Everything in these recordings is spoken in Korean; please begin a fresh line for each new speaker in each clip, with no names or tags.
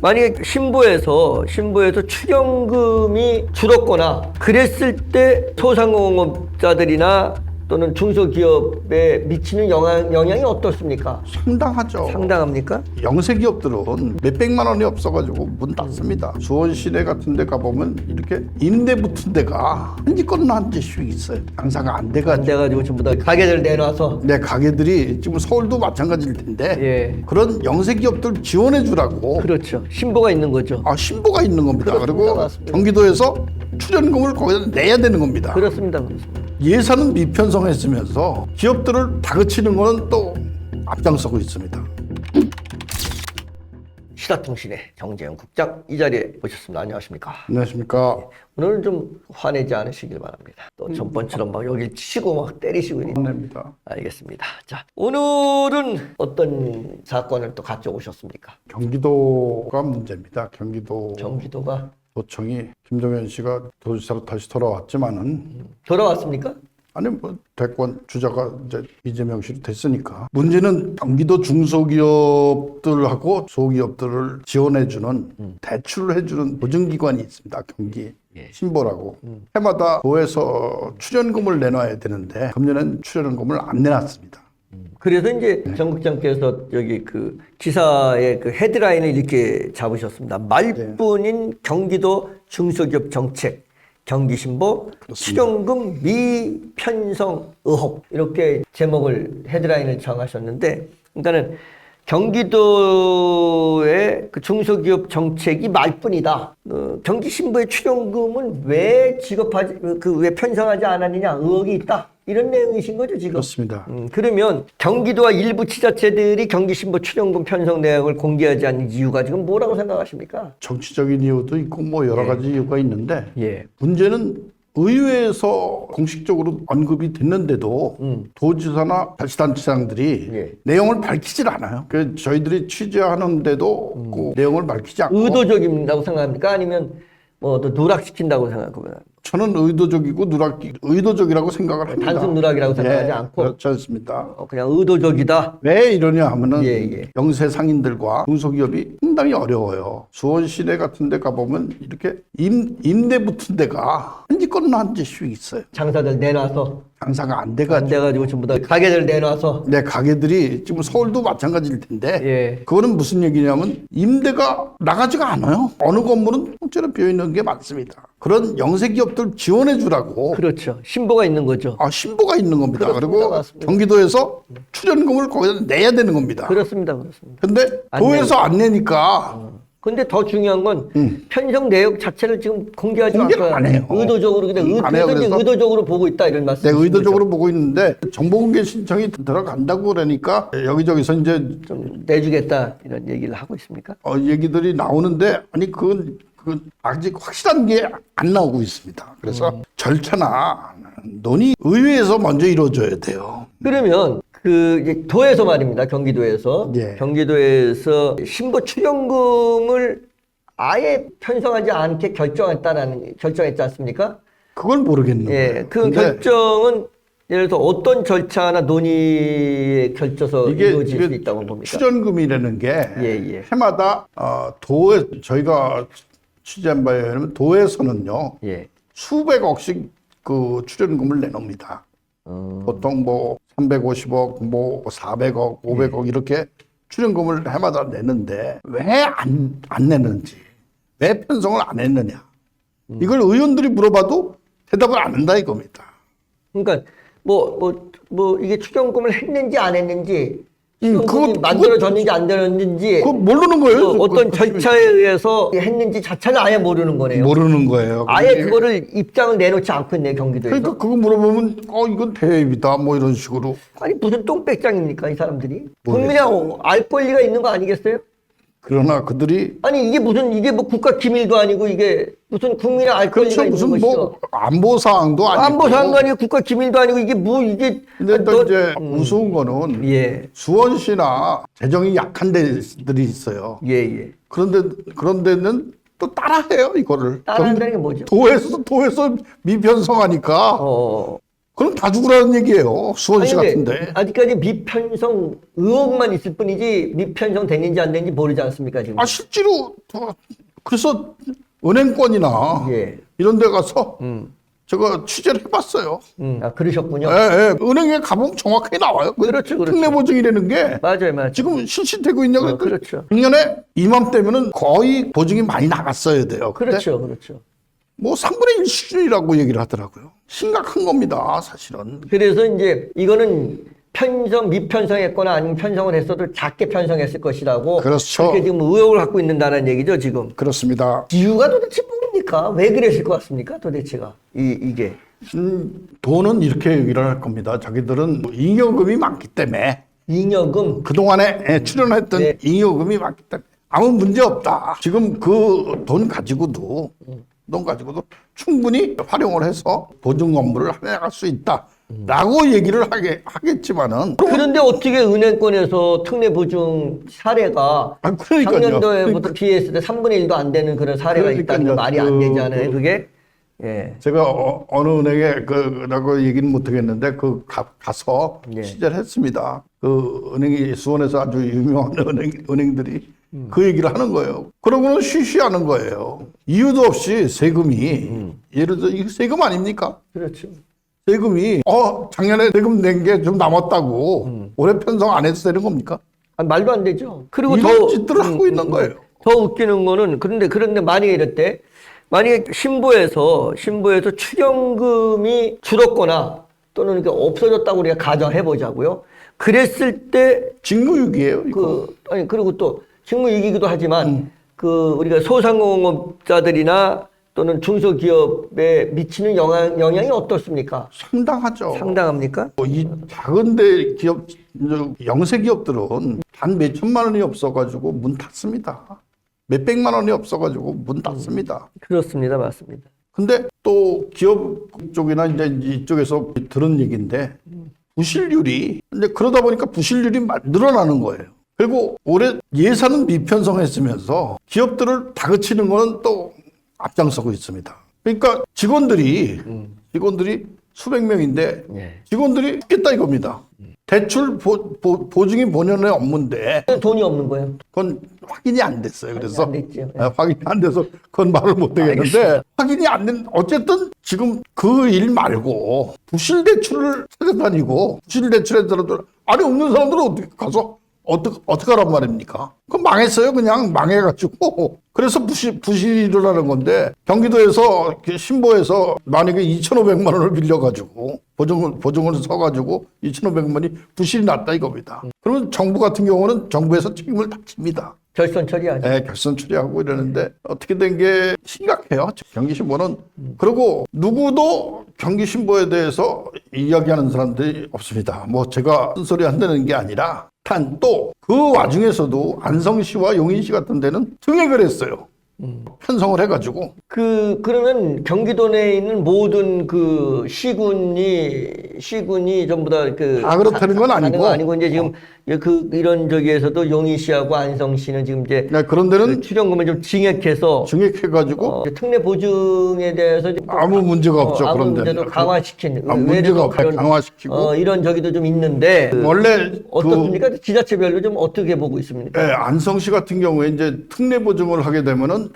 만약에 신보에서 출연금이 줄었거나 그랬을 때 소상공업자들이나 또는 중소기업에 미치는 영향이 어떻습니까?
상당하죠.
상당합니까?
영세기업들은 몇백만 원이 없어가지고 문 닫습니다. 수원 시내 같은 데 가보면 이렇게 임대 붙은 데가 한 집 건너 한 집씩 있어요. 장사가 안 돼가지고.
안 돼가지고 전부 다 가게들 내놔서.
네, 가게들이 지금 서울도 마찬가지일 텐데
예.
그런 영세기업들 지원해 주라고.
그렇죠. 신보가 있는 거죠.
신보가 있는 겁니다.
그렇습니다.
그리고
맞습니다.
경기도에서 출연금을 거기다 내야 되는 겁니다.
그렇습니다.
예산은 미편성했으면서 기업들을 다그치는 거는 또 앞장서고 있습니다.
시사통신의 정재영 국장 이 자리에 모셨습니다. 안녕하십니까?
안녕하십니까.
오늘은 좀 화내지 않으시길 바랍니다. 또 전번처럼 막 여기 치고 막 때리시고
화냅니다.
알겠습니다. 자, 오늘은 어떤 사건을 또 가져오셨습니까?
경기도가 문제입니다.
경기도가
도청이 김종현 씨가 도지사로 다시 돌아왔지만은
돌아왔습니까?
아니 뭐 대권 주자가 이제 이재명 씨로 됐으니까 문제는 경기도 중소기업들하고 소기업들을 지원해주는 대출을 해주는 보증기관이 있습니다. 경기 신보라고 해마다 도에서 출연금을 내놔야 되는데 금년엔 출연금을 안 내놨습니다.
그래서 이제 정 국장께서 여기 그 기사의 그 헤드라인을 이렇게 잡으셨습니다. 말뿐인 경기도 중소기업 정책, 경기신보 출연금 미편성 의혹 이렇게 제목을 헤드라인을 정하셨는데, 그러니까는 경기도의 그 중소기업 정책이 말뿐이다. 경기신보의 출연금은 왜 왜 편성하지 않았느냐 의혹이 있다. 이런 내용이신 거죠, 지금?
그렇습니다.
그러면 경기도와 일부 지자체들이 경기신보 출연금 편성 내역을 공개하지 않는 이유가 지금 뭐라고 생각하십니까?
정치적인 이유도 있고 뭐 여러 가지 이유가 있는데
예.
문제는 의회에서 공식적으로 언급이 됐는데도 도지사나 자치단체장들이
예.
내용을 밝히질 않아요. 그래서 저희들이 취재하는데도 그 내용을 밝히지 않고
의도적이라고 생각합니까? 아니면 뭐 또 누락시킨다고 생각하고요?
저는 의도적이라고 생각을 합니다.
단순 누락이라고 생각하지 않고
그렇지 않습니다.
그냥 의도적이다.
왜 이러냐 하면은
예.
영세 상인들과 중소기업이 상당히 어려워요. 수원 시내 같은 데 가보면 이렇게 임대 붙은 데가 한 집 건너 한 집씩 있어요.
장사들 내놔서
장사가 안
안
돼가지고.
돼가지고 전부 다 가게들 내놔서.
네, 가게들이 지금 서울도 마찬가지일 텐데
예.
그거는 무슨 얘기냐면 임대가 나가지가 않아요. 어느 건물은 통째로 비어있는 게 많습니다. 그런 영세기업들 지원해 주라고.
그렇죠. 신보가 있는 거죠.
신보가 있는 겁니다.
그렇습니다.
그리고
맞습니다.
경기도에서 출연금을 거기다 내야 되는 겁니다.
그렇습니다.
근데 도에서 안 내니까
근데 더 중요한 건 편성 내역 자체를 지금 공개하지
공개를
않고
안 해요.
의도적으로 그냥
안 해요. 그래서
의도적으로 보고 있다 이런 말씀.
내가 의도적으로 보고 있는데 정보공개 신청이 들어간다고 그러니까 여기저기서 이제
좀 내주겠다 이런 얘기를 하고 있습니까?
얘기들이 나오는데 아니 그건 아직 확실한 게 안 나오고 있습니다. 그래서 절차나 논의 의회에서 먼저 이루어져야 돼요.
그러면 그 이제 도에서 말입니다. 경기도에서
예.
경기도에서 신보 출연금을 아예 편성하지 않게 결정했지 않습니까?
그걸 모르겠는 거예요.
예, 그
근데
결정은 예를 들어서 어떤 절차나 논의에 걸쳐서 이루어질 수 있다고 봅니까?
출연금이라는 게
예.
해마다 도에 저희가 취재한 바에 의하면 도에서는요
예.
수백억씩 그 출연금을 내놉니다. 보통 뭐 350억, 뭐 400억, 500억 이렇게 출연금을 해마다 내는데 왜 안 내는지, 왜 편성을 안 했느냐 이걸 의원들이 물어봐도 대답을 안 한다 이겁니다.
그러니까 뭐 이게 출연금을 했는지 안 했는지
그거
만들어졌는지 안 되었는지
그거 모르는 거예요.
어떤 절차에 의해서 했는지 자체를 아예 모르는 거네요.
모르는 거예요.
아예 그거를 입장을 내놓지 않고 있네요, 경기도에서.
그러니까 그거 물어보면 이건 대입이다 뭐 이런 식으로.
아니 무슨 똥배짱입니까 이 사람들이? 국민의 알 권리가 있는 거 아니겠어요?
그러나 그들이
아니 이게 뭐 국가 기밀도 아니고 이게 무슨 국민의 알 권리가
그렇죠.
있는
무슨
것이죠.
뭐 안보 사항도 아니고.
안보 사항도 아니고 국가 기밀도 아니고 이게
근데 또 이제 우스운 거는
예.
수원시나 재정이 약한 데들이 있어요.
예.
그런 데는 또 따라해요 이거를.
따라한다는 게 뭐죠?
도에서 미편성하니까 그럼 다 죽으라는 얘기예요. 수원시
아니, 근데
같은데.
아직까지 미편성 의혹만 있을 뿐이지 미편성 됐는지 안 됐는지 모르지 않습니까 지금?
실제로 그래서 은행권이나
예.
이런 데 가서 제가 취재를 해봤어요.
그러셨군요.
예, 예. 은행에 가보면 정확하게 나와요.
그렇죠, 그렇죠.
특례 보증이라는 게
맞아요, 맞아요.
지금 실시되고 있냐고.
그렇죠.
작년에 이맘때면은 거의 보증이 많이 나갔어야 돼요. 근데
그렇죠, 그렇죠.
뭐 3분의 1 수준이라고 얘기를 하더라고요. 심각한 겁니다, 사실은.
그래서 이제 이거는 미편성했거나 아니면 편성을 했어도 작게 편성했을 것이라고.
그렇죠.
그렇게 지금 의혹을 갖고 있는다는 얘기죠, 지금.
그렇습니다.
이유가 도대체 뭡니까? 왜 그랬을 것 같습니까, 도대체가? 이게.
돈은 이렇게 얘기를 할 겁니다. 자기들은 잉여금이 많기 때문에
잉여금.
그동안에 출연했던
네.
잉여금이 많기 때문에 아무 문제 없다. 지금 그 돈 가지고도 충분히 활용을 해서 보증 업무를 해나갈 수 있다. 라고 얘기를 하겠지만은.
그런데 어떻게 은행권에서 특례 보증 사례가
그러니까요.
작년도에부터 비했을 때 3분의 1도 안 되는 그런 사례가 있다는 건 말이 안 되잖아요, 그게. 예.
제가 어느 은행에 라고 얘기는 못 하겠는데 가서
예.
취재를 했습니다. 그 은행이 수원에서 아주 유명한 은행들이 그 얘기를 하는 거예요. 그러고는 쉬쉬하는 거예요. 이유도 없이 세금이 예를 들어 이거 세금 아닙니까?
그렇죠.
세금이 작년에 세금 낸 게 좀 남았다고 올해 편성 안 해도 되는 겁니까?
말도 안 되죠. 그리고
이런 짓들을 하고 있는 거예요.
더 웃기는 거는 그런데 만약에 이랬대. 만약에 신보에서 출연금이 줄었거나 또는 이렇게 없어졌다고 우리가 가정해 보자고요. 그랬을 때
직무유기예요. 이거.
그리고 또 직무유기이기도 하지만 우리가 소상공업자들이나 또는 중소기업에 미치는 영향이 어떻습니까?
상당하죠.
상당합니까?
이 작은데 기업, 영세 기업들은 단 몇 천만 원이 없어가지고 문 닫습니다. 몇 백만 원이 없어가지고 문 닫습니다.
그렇습니다. 맞습니다.
근데 또 기업 쪽이나 이제 이쪽에서 들은 얘기인데 부실률이 이제 그러다 보니까 부실률이 늘어나는 거예요. 그리고 올해 예산은 미편성했으면서 기업들을 다그치는 거는 또 앞장서고 있습니다. 그러니까 직원들이 수백 명인데
예.
직원들이 죽겠다 이겁니다. 대출 보증이 본연의 업무인데
돈이 없는 거예요.
그건 확인이 안 됐어요. 그래서
안 됐죠.
확인이 안 돼서 그건 말을 못 하겠는데
알겠습니다.
확인이 안 된 어쨌든 지금 그 일 말고 부실 대출을 찾아다니고 부실 대출한 사람들 아니 없는 사람들은 어떻게 가서 어떻게 하란 말입니까? 그건 망했어요. 그냥 망해가지고. 그래서 부실이 일어나는 건데, 경기도에서, 신보에서 만약에 2,500만 원을 빌려가지고, 보증을 서가지고 2,500만이 부실이 났다 이겁니다. 그러면 정부 같은 경우는 정부에서 책임을 다 집니다.
결선 처리하죠.
네, 결선 처리하고 이러는데, 어떻게 된 게 심각해요. 경기신보는. 그리고 누구도 경기신보에 대해서 이야기하는 사람들이 없습니다. 뭐 제가 쓴소리 한다는 게 아니라, 또 그 와중에서도 안성시와 용인시 같은 데는 증액을 했어요. 편성을 해가지고.
그러면 경기도 내에 있는 모든 시군이 전부 다
다 그렇다는 건 아니고.
이제 지금 이런 저기에서도 용인시하고 안성시는 지금 이제
네, 그런 데는
출연금을 좀
증액해가지고
특례 보증에 대해서
아무 문제가 없죠.
아무
그런
문제도
데는.
강화시킨
문제가 없게 강화시키고.
이런 저기도 좀 있는데
원래
어떻습니까? 지자체별로 좀 어떻게 보고 있습니까?
네, 안성시 같은 경우에 이제 특례 보증을 하게 되면은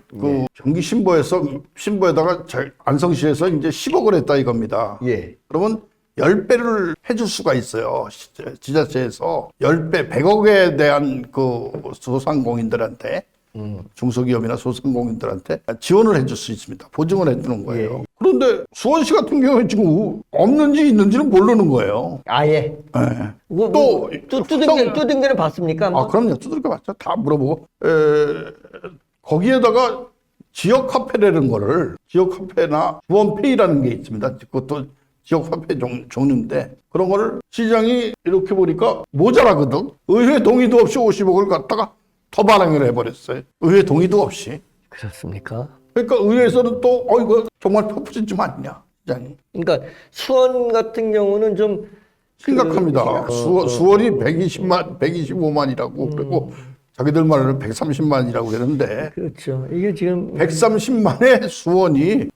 경기 신보에다가 안성시에서 이제 10억을 했다 이겁니다.
예.
그러면 10배를 해줄 수가 있어요. 지자체에서 10배, 100억에 대한 소상공인들한테 중소기업이나 소상공인들한테 지원을 해줄 수 있습니다. 보증을 해주는 거예요. 그런데 수원시 같은 경우에 지금 없는지 있는지는 모르는 거예요.
아예.
네.
뚜든 데는 봤습니까?
그럼요. 두들겨 봤죠. 다 물어보고. 거기에다가 지역 화폐라는 거를 지역 화폐나 주원페이라는 게 있습니다. 그것도 지역 화폐 종류인데 그런 거를 시장이 이렇게 보니까 모자라거든. 의회 동의도 없이 50억을 갖다가 더 발행을 해버렸어요. 의회 동의도 없이.
그렇습니까?
그러니까 의회에서는 또 이거 정말 퍼프짓좀 아니냐. 시장이.
그러니까 수원 같은 경우는 좀
심각합니다. 수원이 125만이라고 그리고 자기들 말로는 130만이라고 그러는데
그렇죠. 이게 지금
130만의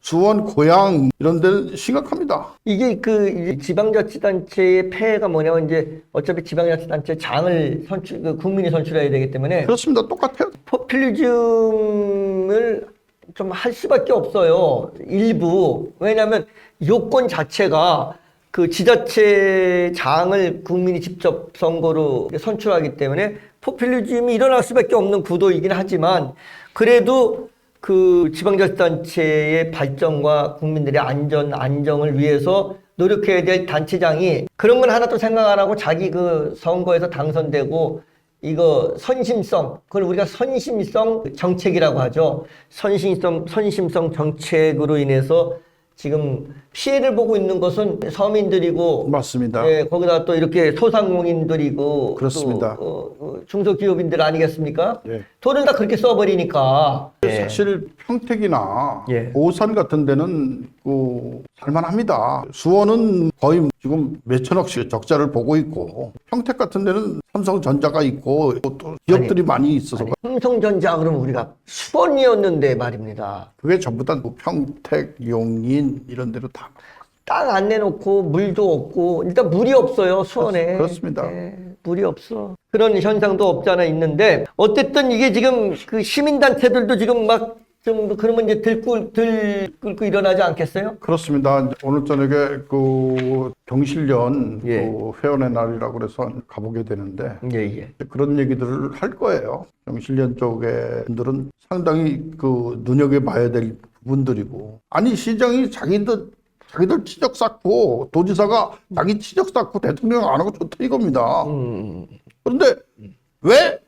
수원, 고향 이런 데는 심각합니다.
이게 그 이제 지방자치단체의 폐해가 뭐냐면 이제 어차피 지방자치단체 장을 국민이 선출해야 되기 때문에
그렇습니다. 똑같아요.
포퓰리즘을 좀 할 수밖에 없어요. 일부. 왜냐하면 요건 자체가 그 지자체 장을 국민이 직접 선거로 선출하기 때문에 포퓰리즘이 일어날 수밖에 없는 구도이긴 하지만 그래도 그 지방자치단체의 발전과 국민들의 안정을 위해서 노력해야 될 단체장이 그런 건 하나도 생각 안 하고 자기 그 선거에서 당선되고 이거 선심성, 그걸 우리가 선심성 정책이라고 하죠. 선심성 정책으로 인해서 지금 피해를 보고 있는 것은 서민들이고,
맞습니다.
예, 거기다 또 이렇게 소상공인들이고,
그렇습니다.
또 중소기업인들 아니겠습니까?
예.
돈을 다 그렇게 써버리니까.
사실 평택이나
예.
오산 같은 데는 살만합니다. 수원은 거의 지금 몇천억씩 적자를 보고 있고 평택 같은 데는 삼성전자가 있고 또 기업들이 많이 있어서
삼성전자 그러면 우리가 수원이었는데 말입니다.
그게 전부 다 평택, 용인 이런 데로 다
땅 안 내놓고 물도 없고 일단 물이 없어요 수원에.
그렇습니다.
예, 물이 없어. 그런 현상도 없지 않아 있는데 어쨌든 이게 지금 그 시민단체들도 지금 막 좀 그러면 이제 들끓고 일어나지 않겠어요?
그렇습니다. 오늘 저녁에 경실련
예.
회원의 날이라고 그래서 가보게 되는데
예예.
그런 얘기들을 할 거예요. 경실련 쪽의 분들은 상당히 눈여겨봐야 될 부분들이고 아니 시장이 자기들 치적 쌓고 도지사가 자기 치적 쌓고 대통령 안 하고 좋다 이겁니다. 그런데 왜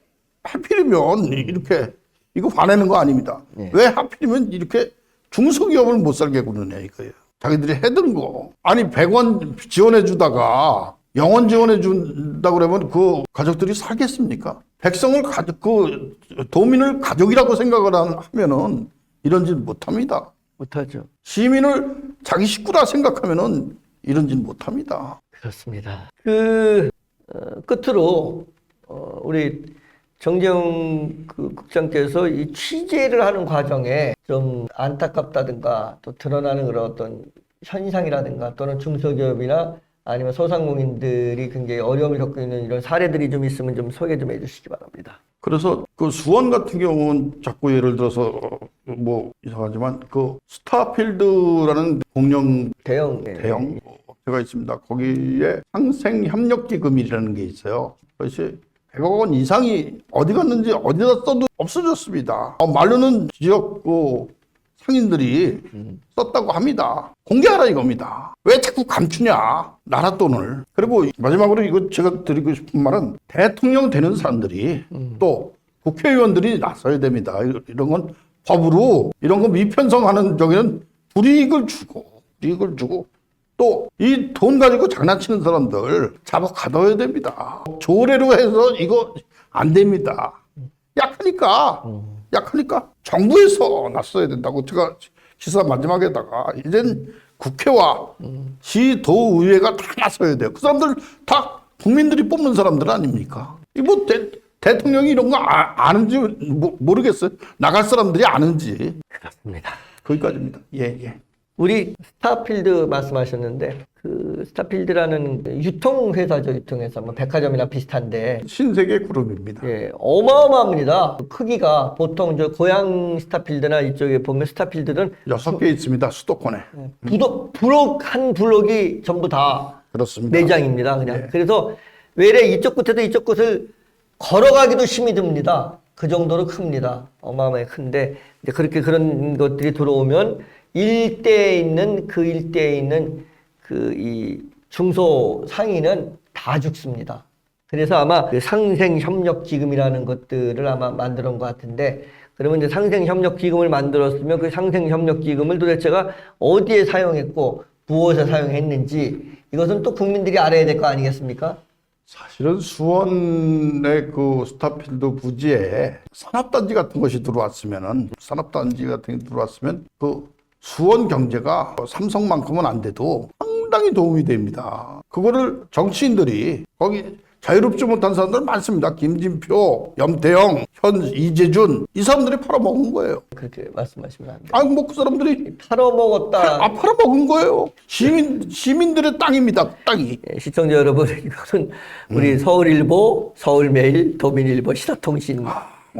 하필이면 이렇게 이거 화내는 거 아닙니다.
네.
왜 하필이면 이렇게 중소기업을 못 살게 구느냐 이거예요. 자기들이 해둔 거. 아니 100원 지원해 주다가 영원 지원해 준다 그러면 그 가족들이 살겠습니까? 백성을 도민을 가족이라고 생각을 하면은 이런 짓 못합니다.
못하죠.
시민을 자기 식구라 생각하면은 이런 짓 못합니다.
그렇습니다. 끝으로 우리 정재영 국장께서 이 취재를 하는 과정에 좀 안타깝다든가 또 드러나는 그런 어떤 현상이라든가 또는 중소기업이나 아니면 소상공인들이 굉장히 어려움을 겪고 있는 이런 사례들이 좀 있으면 좀 소개 좀 해주시기 바랍니다.
그래서 수원 같은 경우는 자꾸 예를 들어서 이상하지만 스타필드라는 공영
대형
업체가 있습니다. 거기에 상생협력기금이라는 게 있어요. 그것이 100억 원 이상이 어디 갔는지 어디다 써도 없어졌습니다. 말로는 지역 상인들이 썼다고 합니다. 공개하라 이겁니다. 왜 자꾸 감추냐 나라 돈을. 그리고 마지막으로 이거 제가 드리고 싶은 말은 대통령 되는 사람들이 또 국회의원들이 나서야 됩니다. 이런 건 법으로 이런 거 미편성하는 저기는 불이익을 주고 또 이 돈 가지고 장난치는 사람들 잡아 가둬야 됩니다. 조례로 해서 이거 안 됩니다. 약하니까 정부에서 나서야 된다고 제가 기사 마지막에다가 이젠 국회와 시, 도, 의회가 다 나서야 돼요. 그 사람들 다 국민들이 뽑는 사람들 아닙니까? 대통령이 이런 거 아는지 모르겠어요. 나갈 사람들이 아는지.
그렇습니다.
거기까지입니다. 예.
우리 스타필드 말씀하셨는데 그 스타필드라는 유통회사죠. 유통회사 백화점이나 비슷한데
신세계 그룹입니다.
예, 어마어마합니다. 크기가 보통 저 고양 스타필드나 이쪽에 보면 스타필드는
6개 있습니다. 수도권에.
블록 한 블록이 전부 다
그렇습니다.
매장입니다. 그냥
예.
그래서 외래 이쪽 끝에도 이쪽 끝을 걸어가기도 힘이 듭니다. 그 정도로 큽니다. 어마어마하게 큰데 이제 그렇게 그런 것들이 들어오면 일대에 있는 이 중소 상인은 다 죽습니다. 그래서 아마 그 상생협력기금이라는 것들을 아마 만들어 온 것 같은데 그러면 이제 상생협력기금을 만들었으면 그 상생협력기금을 도대체가 어디에 사용했고 무엇에 사용했는지 이것은 또 국민들이 알아야 될 거 아니겠습니까?
사실은 수원의 스타필드 부지에 산업단지 같은 게 들어왔으면 수원 경제가 삼성만큼은 안 돼도 상당히 도움이 됩니다. 그거를 정치인들이 거기 자유롭지 못한 사람들 많습니다. 김진표, 염태영, 이재준 이 사람들이 팔아먹은 거예요.
그렇게 말씀하시면 안 돼요.
아니 뭐 그 사람들이
팔아먹었다.
팔아먹은 거예요. 시민들의 땅입니다. 땅이.
예, 시청자 여러분, 이거는 우리 서울일보, 서울매일, 도민일보, 시사통신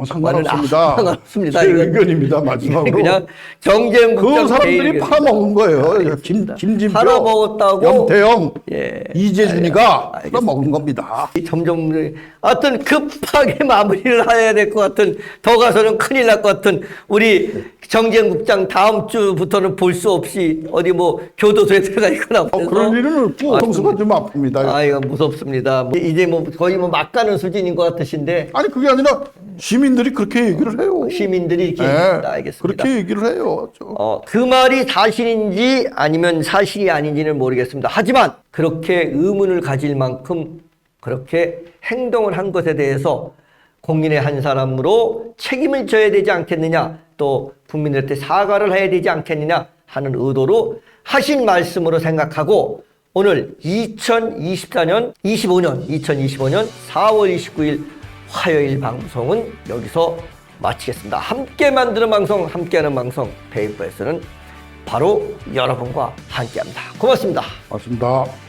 상관없습니다.
상관없습니다.
제
이건
의견입니다. 마지막으로.
그냥 정재영국장
그 사람들이 팔아먹은 거예요. 김진표,
팔아먹었다고?
염태영,
예.
이재준이가
알겠습니다.
팔아먹은 겁니다.
점점 어떤 급하게 마무리를 해야 될 것 같은, 더 가서는 큰일 날 것 같은 우리 정재영국장 다음 주부터는 볼 수 없이 어디 뭐 교도소에 들어가 있거나
그런 일은 없고 성수가 좀 아픕니다.
아, 이거 무섭습니다. 이제 뭐 거의 뭐 막 가는 수준인 것 같으신데
아니 그게 아니라 시민들이 그렇게 얘기를 해요.
시민들이 이렇게
네,
얘기합니다. 알겠습니다.
그렇게 얘기를 해요.
그 말이 사실인지 아니면 사실이 아닌지는 모르겠습니다. 하지만 그렇게 의문을 가질 만큼 그렇게 행동을 한 것에 대해서 공인의 한 사람으로 책임을 져야 되지 않겠느냐, 또 국민들한테 사과를 해야 되지 않겠느냐 하는 의도로 하신 말씀으로 생각하고 오늘 2025년 2025년 4월 29일 화요일 방송은 여기서 마치겠습니다. 함께 만드는 방송, 함께하는 방송 페이퍼에서는 바로 여러분과 함께합니다. 고맙습니다.
맞습니다.